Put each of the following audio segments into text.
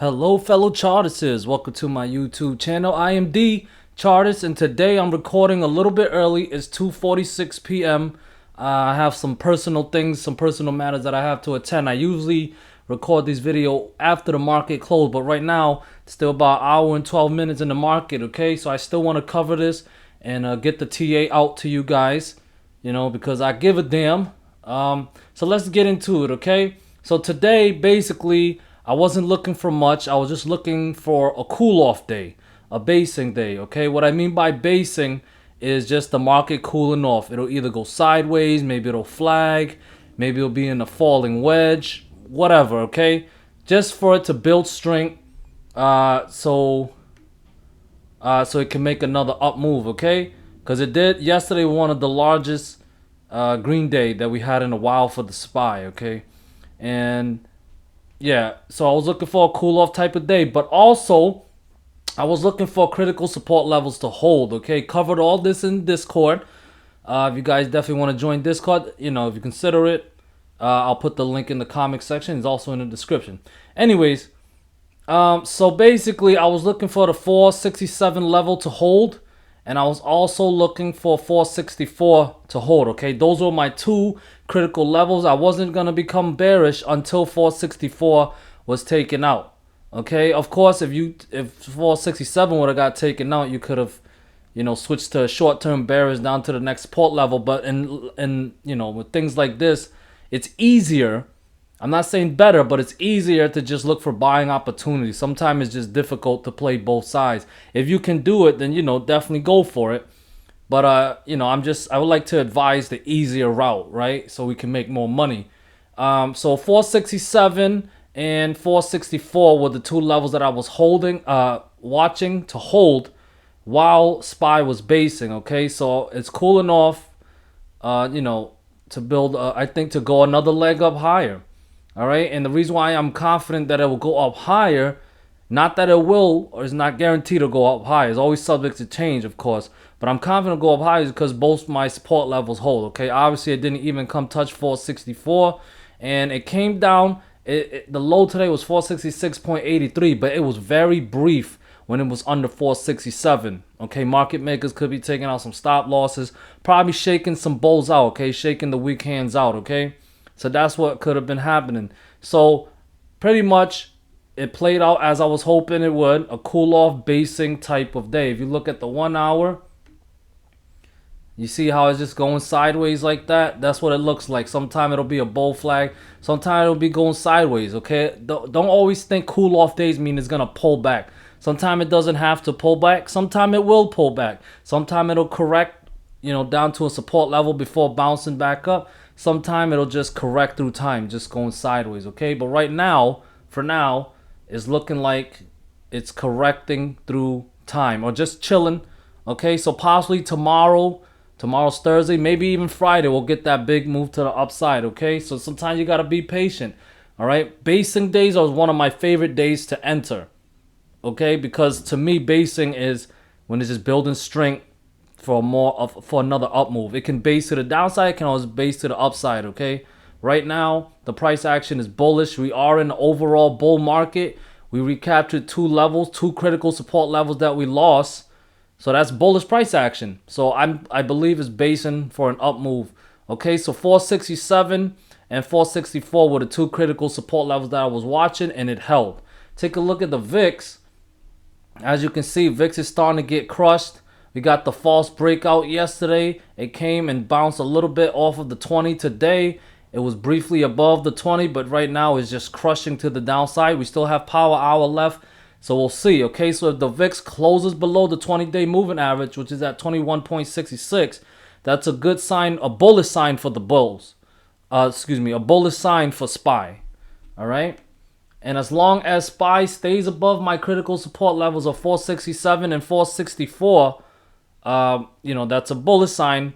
Hello fellow chartists, welcome to my YouTube channel. I am D Chartist, and today I'm recording a little bit early. It's 2:46 p.m. I have some personal things, some personal matters that I have to attend. I usually record this video after the market close, but right now it's still about an hour and 12 minutes in the market, okay? So I still want to cover this and get the TA out to you guys, because I give a damn. So let's get into it, okay? So today, basically, I wasn't looking for much. I was just looking for a cool-off day, a basing day, okay? What I mean by basing is just the market cooling off. It'll either go sideways, maybe it'll flag, maybe it'll be in a falling wedge, whatever, okay? Just for it to build strength, so it can make another up move, okay? Because it did yesterday, one of the largest green day that we had in a while for the SPY, okay? And yeah, so I was looking for a cool off type of day, but also I was looking for critical support levels to hold, okay? Covered all this in Discord. If you guys definitely want to join Discord, if you consider it, I'll put the link in the comment section. It's also in the description. Anyways, so basically I was looking for the 467 level to hold, and I was also looking for 464 to hold, okay? Those were my two critical levels. I wasn't going to become bearish until 464 was taken out, okay? Of course, if 467 would have got taken out, you could have, switched to short-term bearish down to the next support level. But with things like this, it's easier. I'm not saying better, but it's easier to just look for buying opportunities. Sometimes it's just difficult to play both sides. If you can do it, then definitely go for it. But I would like to advise the easier route, right? So we can make more money. So 467 and 464 were the two levels that I was watching to hold while SPY was basing. Okay, so it's cooling off. To build. I think to go another leg up higher. All right, and the reason why I'm confident that it will go up higher, not that it will or is not guaranteed to go up higher. It's always subject to change, of course. But I'm confident to go up higher because both my support levels hold. Okay, obviously it didn't even come touch 464, and it came down. The low today was 466.83, but it was very brief when it was under 467. Okay, market makers could be taking out some stop losses, probably shaking some bulls out. Okay, shaking the weak hands out. Okay. So that's what could have been happening. So pretty much it played out as I was hoping it would. A cool off basing type of day. If you look at the 1 hour, you see how it's just going sideways like that? That's what it looks like. Sometimes it'll be a bull flag. Sometimes it'll be going sideways, okay? Don't always think cool off days mean it's going to pull back. Sometimes it doesn't have to pull back. Sometimes it will pull back. Sometimes it'll correct, down to a support level before bouncing back up. Sometime it'll just correct through time, just going sideways, okay? But right now, for now, it's looking like it's correcting through time or just chilling, okay? So possibly tomorrow's Thursday, maybe even Friday, we'll get that big move to the upside, okay? So sometimes you got to be patient, all right? Basing days are one of my favorite days to enter, okay? Because to me, basing is when it's just building strength for another up move. It can base to the downside, it can always base to the upside, okay? Right now, the price action is bullish. We are in the overall bull market. We recaptured two critical support levels that we lost. So that's bullish price action. So I believe it's basing for an up move. Okay, so 467 and 464 were the two critical support levels that I was watching, and it held. Take a look at the VIX. As you can see, VIX is starting to get crushed. We got the false breakout yesterday. It came and bounced a little bit off of the 20 today. It was briefly above the 20, but right now it's just crushing to the downside. We still have power hour left, so we'll see. Okay, so if the VIX closes below the 20-day moving average, which is at 21.66, that's a good sign, a bullish sign for the bulls. A bullish sign for SPY. All right. And as long as SPY stays above my critical support levels of 467 and 464, that's a bullish sign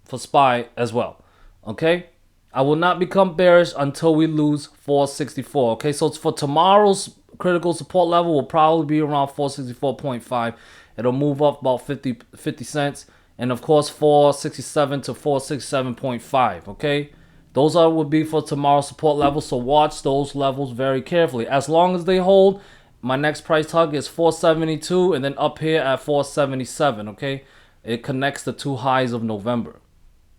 for SPY as well. Okay, I will not become bearish until we lose 464. Okay, so it's for tomorrow's critical support level will probably be around 464.5. It'll move up about 50 cents, and of course 467 to 467.5. Okay, Those would be for tomorrow's support levels, so watch those levels very carefully. As long as they hold my next price target is 472, and then up here at 477. Okay, it connects the two highs of November.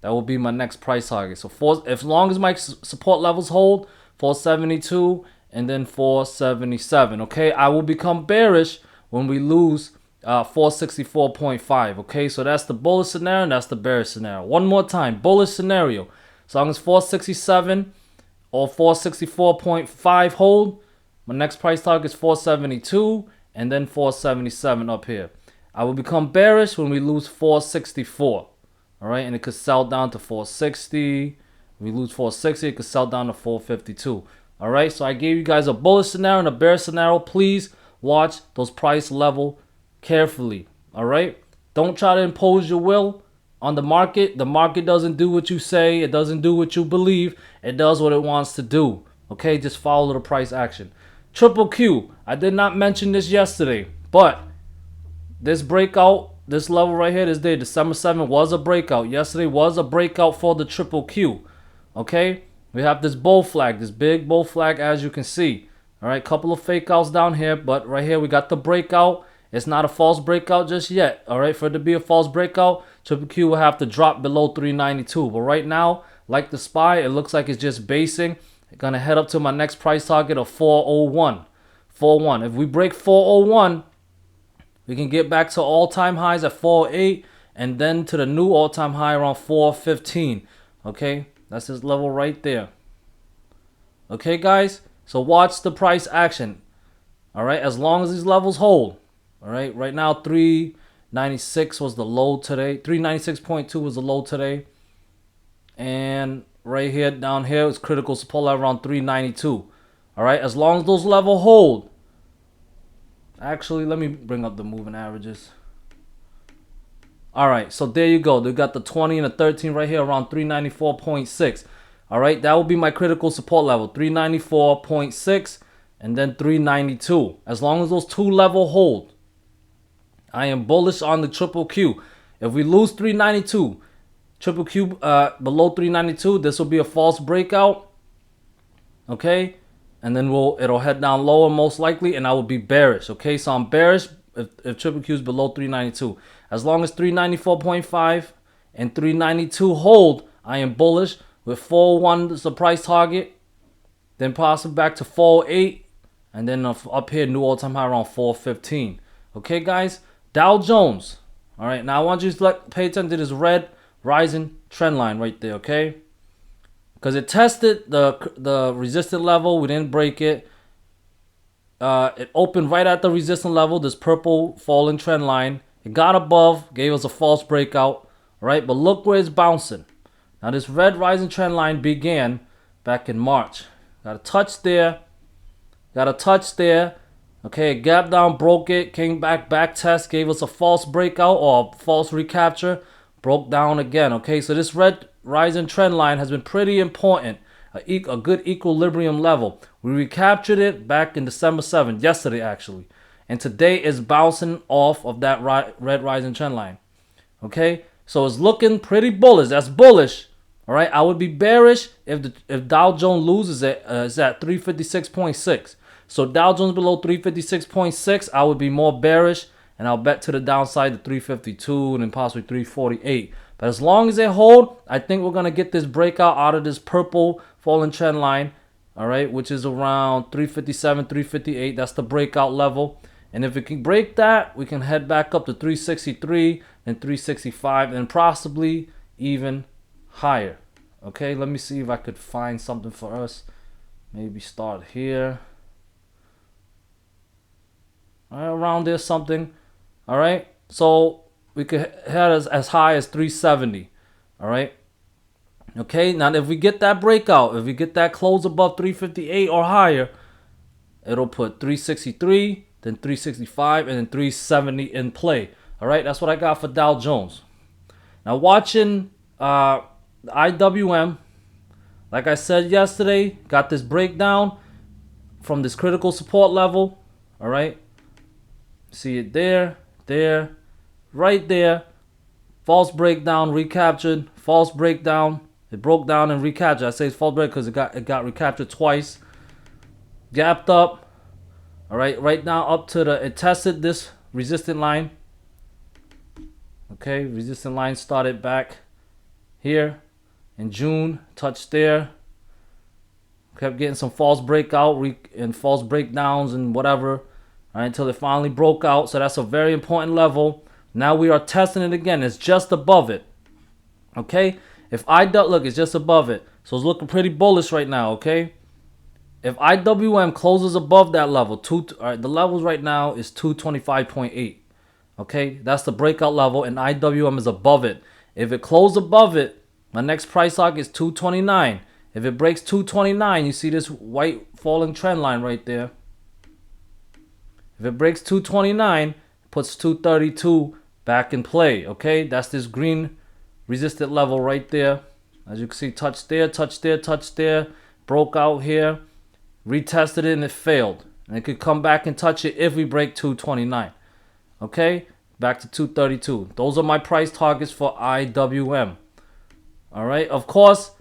That will be my next price target. So as long as my support levels hold, 472 and then 477. Okay, I will become bearish when we lose 464.5. Okay, so that's the bullish scenario and that's the bearish scenario. One more time, bullish scenario. As long as 467 or 464.5 hold, my next price target is 472 and then 477 up here. I will become bearish when we lose 464. All right, and it could sell down to 460. We lose 460, it could sell down to 452. All right, so I gave you guys a bullish scenario and a bear scenario. Please watch those price level carefully. All right, don't try to impose your will on the market. The market doesn't do what you say. It doesn't do what you believe. It does what it wants to do. Okay, just follow the price action. Triple Q, I did not mention this yesterday, but this breakout, this level right here, this day, December 7th, was a breakout. Yesterday was a breakout for the Triple Q. Okay, we have this bull flag, this big bull flag, as you can see. All right, couple of fake outs down here, but right here we got the breakout. It's not a false breakout just yet. All right, for it to be a false breakout, Triple Q will have to drop below 392. But right now, like the SPY, it looks like it's just basing. It's gonna head up to my next price target of 401. 401. If we break 401, we can get back to all-time highs at 408 and then to the new all-time high around 415. Okay, that's this level right there. Okay, guys, so watch the price action. All right, as long as these levels hold. All right, right now 396 was the low today. 396.2 was the low today. And right here, down here, is critical support level around 392. All right, as long as those levels hold. Actually, let me bring up the moving averages. All right, so there you go. They got the 20 and the 13 right here around 394.6. All right, that will be my critical support level, 394.6 and then 392. As long as those two levels hold, I am bullish on the Triple Q. If we lose 392, Triple Q below 392, this will be a false breakout. Okay, and then it'll head down lower most likely, and I will be bearish. Okay, so I'm bearish if Triple Q is below 392. As long as 394.5 and 392 hold, I am bullish with 401 is the price target. Then possibly back to 408, and then up here new all-time high around 415. Okay, guys, Dow Jones. All right, now I want you to pay attention to this red rising trend line right there. Okay, because it tested the resistance level, we didn't break it. It opened right at the resistance level, this purple falling trend line. It got above, gave us a false breakout, right? But look where it's bouncing. Now this red rising trend line began back in March. Got a touch there, got a touch there. Okay, gap down, broke it, came back test, gave us a false breakout or a false recapture, broke down again. Okay, so this red rising trend line has been pretty important, a good equilibrium level. We recaptured it back in December 7th, yesterday actually, and today is bouncing off of that red rising trend line. Okay, so it's looking pretty bullish. That's bullish. All right, I would be bearish if Dow Jones loses it. It's at 356.6. So Dow Jones below 356.6, I would be more bearish, and I'll bet to the downside to 352 and then possibly 348. But as long as they hold, I think we're going to get this breakout out of this purple falling trend line, all right, which is around 357, 358. That's the breakout level. And if we can break that, we can head back up to 363 and 365 and possibly even higher. Okay, let me see if I could find something for us. Maybe start here. Around there something. All right, so we could head as high as 370. All right, okay, now if we get that breakout, if we get that close above 358 or higher, it'll put 363, then 365, and then 370 in play. All right, that's what I got for Dow Jones. Now watching the IWM, like I said yesterday, got this breakdown from this critical support level. All right, see it there, right there. False breakdown, recaptured. False breakdown. It broke down and recaptured. I say it's false break because it got recaptured twice. Gapped up. All right, right now up to it tested this resistant line. Okay, resistant line started back here in June, touched there, kept getting some false breakout and false breakdowns and whatever, all right, until it finally broke out. So that's a very important level. Now we are testing it again. It's just above it. Okay, if look, it's just above it, so it's looking pretty bullish right now. Okay, if IWM closes above that level, all right, the levels right now is 225.8. Okay, that's the breakout level, and IWM is above it. If it closes above it, my next price target is 229. If it breaks 229, you see this white falling trend line right there. If it breaks 229, puts 232 back in play. Okay, that's this green resistant level right there. As you can see, touch there, touch there, touch there, broke out here, retested it, and it failed. And it could come back and touch it if we break 229. Okay, back to 232. Those are my price targets for IWM. All right, of course,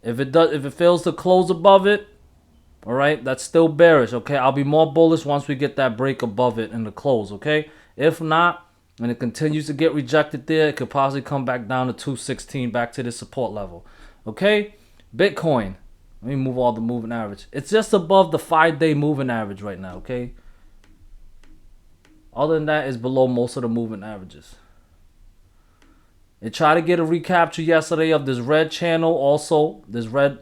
if it fails to close above it, all right, that's still bearish. Okay, I'll be more bullish once we get that break above it in the close. Okay, if not, and it continues to get rejected there, it could possibly come back down to 216, back to the support level. Okay, Bitcoin. Let me move all the moving average. It's just above the 5-day moving average right now. Okay. Other than that, it's below most of the moving averages. It tried to get a recapture yesterday of this red channel, also this red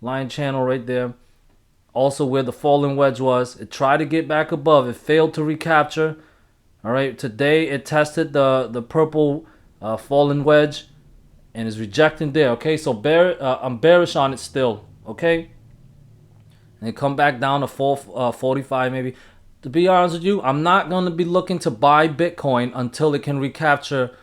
line channel right there, also where the falling wedge was. It tried to get back above. It failed to recapture. All right, today it tested the purple falling wedge and is rejecting there. Okay, so I'm bearish on it still. Okay, and it come back down to 445 maybe. To be honest with you, I'm not going to be looking to buy Bitcoin until it can recapture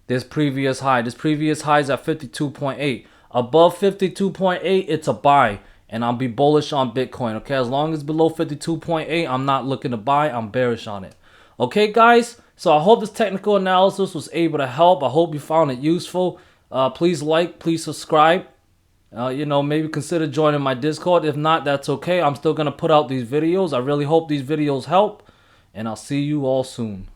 this previous high. This previous high is at 52.8. Above 52.8, it's a buy, and I'll be bullish on Bitcoin. Okay, as long as below 52.8, I'm not looking to buy. I'm bearish on it. Okay, guys, so I hope this technical analysis was able to help. I hope you found it useful. Please like, please subscribe. Maybe consider joining my Discord. If not, that's okay. I'm still going to put out these videos. I really hope these videos help, and I'll see you all soon.